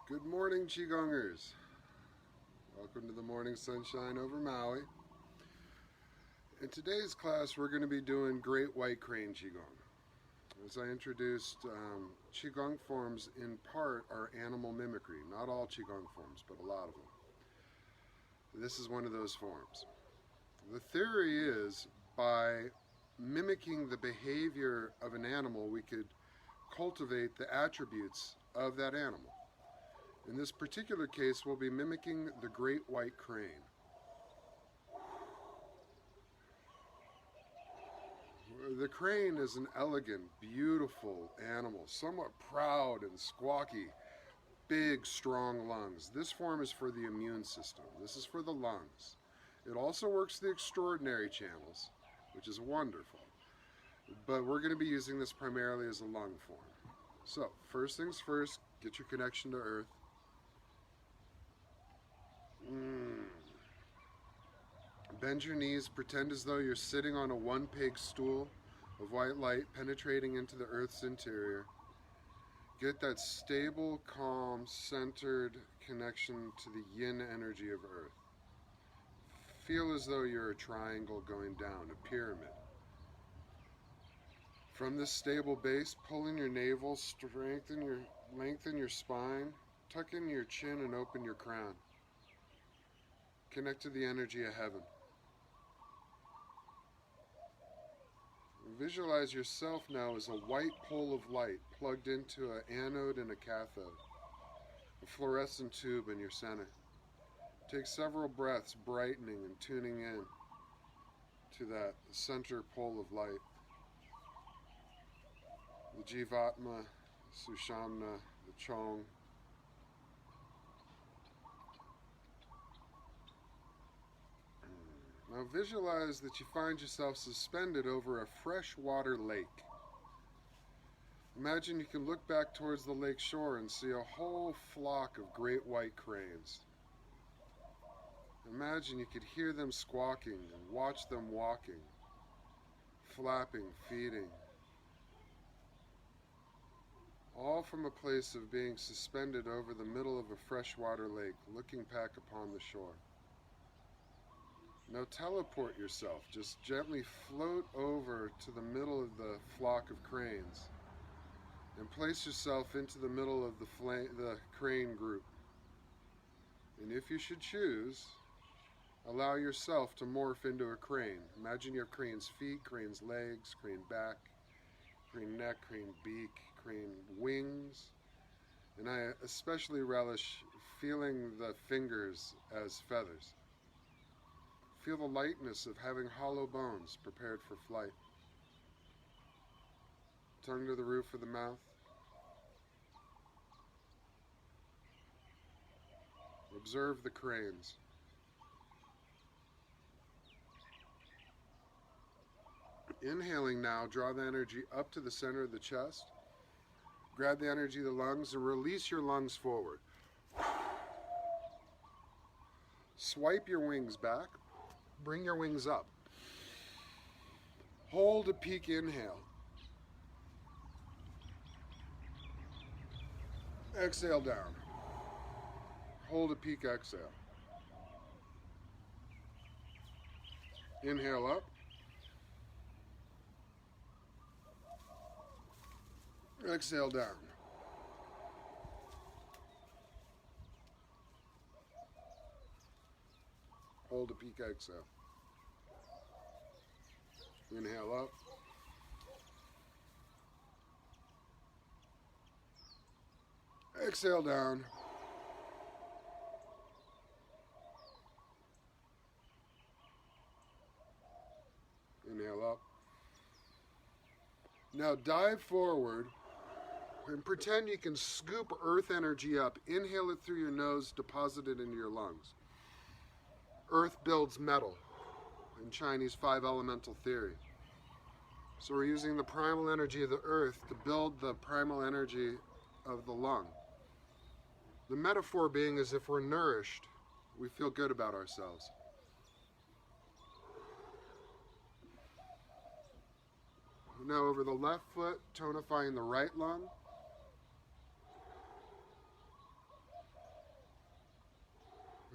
Good morning, Qi Gongers. Welcome to the morning sunshine over Maui. In today's class, we're going to be doing Great White Crane Qi Gong. As I introduced, Qi Gong forms in part are animal mimicry. Not all Qi Gong forms, but a lot of them. This is one of those forms. The theory is by mimicking the behavior of an animal, we could cultivate the attributes of that animal. In this particular case, we'll be mimicking the great white crane. The crane is an elegant, beautiful animal, somewhat proud and squawky, big, strong lungs. This form is for the immune system. This is for the lungs. It also works the extraordinary channels, which is wonderful. But we're going to be using this primarily as a lung form. So, first things first, get your connection to earth. Bend your knees, pretend as though you're sitting on a one-peg stool of white light penetrating into the earth's interior. Get that stable, calm, centered connection to the yin energy of earth. Feel as though you're a triangle going down, a pyramid. From this stable base, pull in your navel, lengthen your spine, tuck in your chin and open your crown. Connect to the energy of heaven. Visualize yourself now as a white pole of light plugged into an anode and a cathode, a fluorescent tube in your center. Take several breaths, brightening and tuning in to that center pole of light. The Jivatma, the Sushamna, the Chong. Now visualize that you find yourself suspended over a freshwater lake. Imagine you can look back towards the lake shore and see a whole flock of great white cranes. Imagine you could hear them squawking and watch them walking, flapping, feeding. All from a place of being suspended over the middle of a freshwater lake, looking back upon the shore. Now teleport yourself, just gently float over to the middle of the flock of cranes and place yourself into the middle of the crane group. And if you should choose, allow yourself to morph into a crane. Imagine you have crane's feet, crane's legs, crane back, crane neck, crane beak, crane wings. And I especially relish feeling the fingers as feathers. Feel the lightness of having hollow bones prepared for flight. Tongue to the roof of the mouth. Observe the cranes. Inhaling now, draw the energy up to the center of the chest. Grab the energy of the lungs and release your lungs forward. Swipe your wings back. Bring your wings up. Hold a peak inhale. Exhale down. Hold a peak exhale. Inhale up. Exhale down. Hold a peak exhale. Inhale up. Exhale down. Inhale up. Now dive forward and pretend you can scoop earth energy up. Inhale it through your nose, deposit it into your lungs. Earth builds metal in Chinese 5 elemental theory. So we're using the primal energy of the earth to build the primal energy of the lung. The metaphor being as if we're nourished, we feel good about ourselves. Now over the left foot, tonifying the right lung.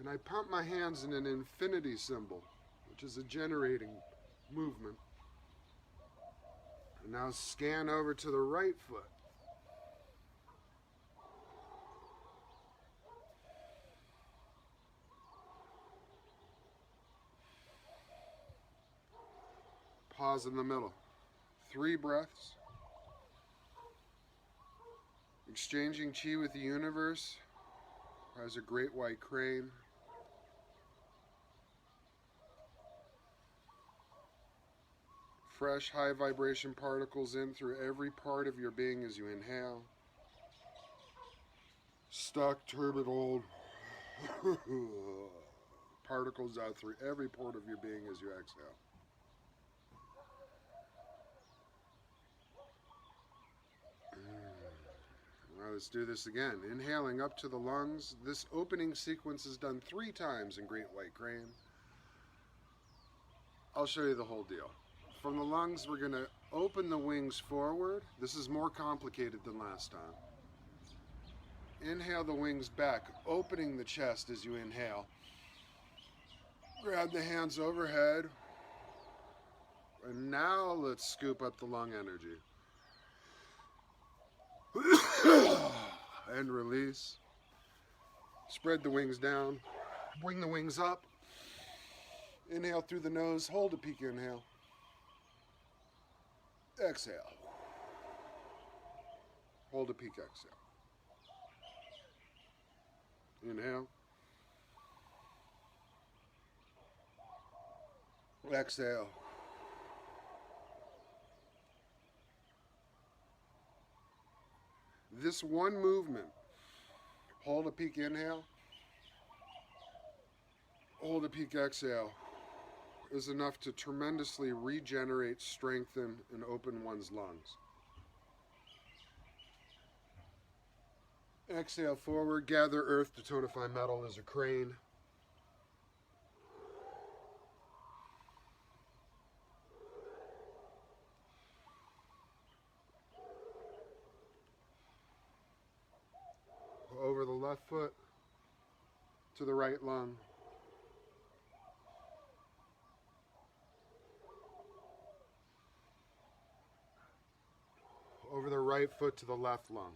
And I pump my hands in an infinity symbol, which is a generating movement. And now scan over to the right foot. Pause in the middle. 3 breaths. Exchanging Qi with the universe as a great white crane. Fresh high vibration particles in through every part of your being as you inhale. Stuck, turbid, old particles out through every part of your being as you exhale. Now let's do this again. Inhaling up to the lungs. This opening sequence is done 3 times in Great White Crane. I'll show you the whole deal. From the lungs, we're going to open the wings forward. This is more complicated than last time. Inhale the wings back, opening the chest as you inhale. Grab the hands overhead. And now let's scoop up the lung energy. And release. Spread the wings down. Bring the wings up. Inhale through the nose. Hold a peak inhale. Exhale. Hold a peak exhale. Inhale. Exhale. This one movement, hold a peak inhale, hold a peak exhale, is enough to tremendously regenerate, strengthen, and open one's lungs. Exhale forward, gather earth to tonify metal as a crane. Over the left foot to the right lung. Over the right foot to the left lung.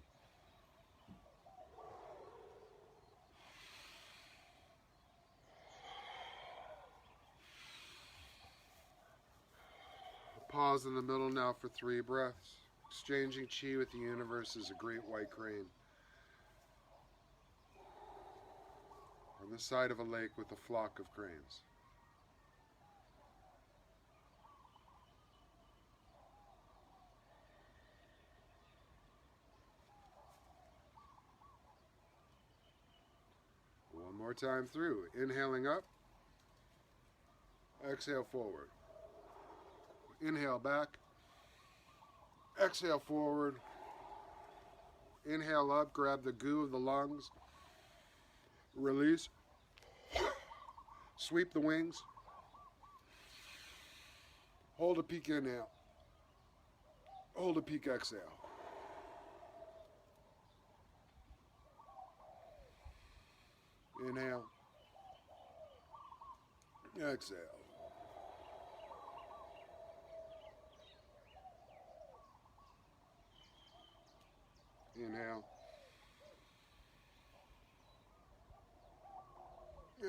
Pause in the middle now for 3 breaths. Exchanging Qi with the universe as a great white crane. On the side of a lake with a flock of cranes. One more time through. Inhaling up. Exhale forward. Inhale back. Exhale forward. Inhale up. Grab the goo of the lungs. Release. Sweep the wings. Hold a peak inhale. Hold a peak exhale. Inhale. Exhale. Inhale.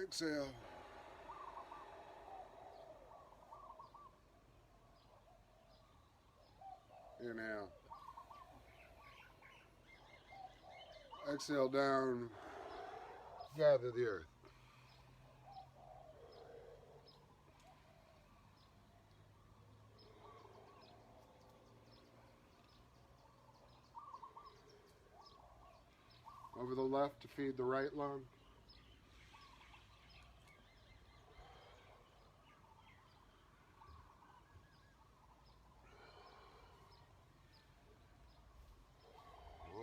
Exhale. Inhale. Exhale down. Gather the earth. Over the left to feed the right lung.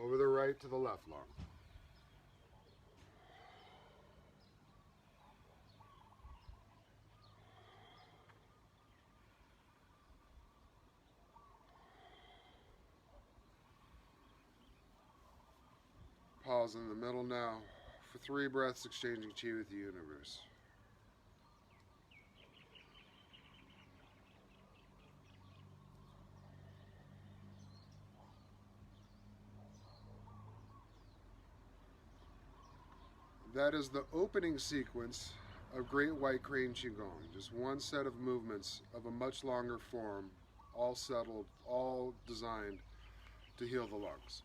Over the right to the left lung. Pause in the middle now for 3 breaths, exchanging Qi with the universe. That is the opening sequence of Great White Crane Qi Gong. Just one set of movements of a much longer form, all settled, all designed to heal the lungs.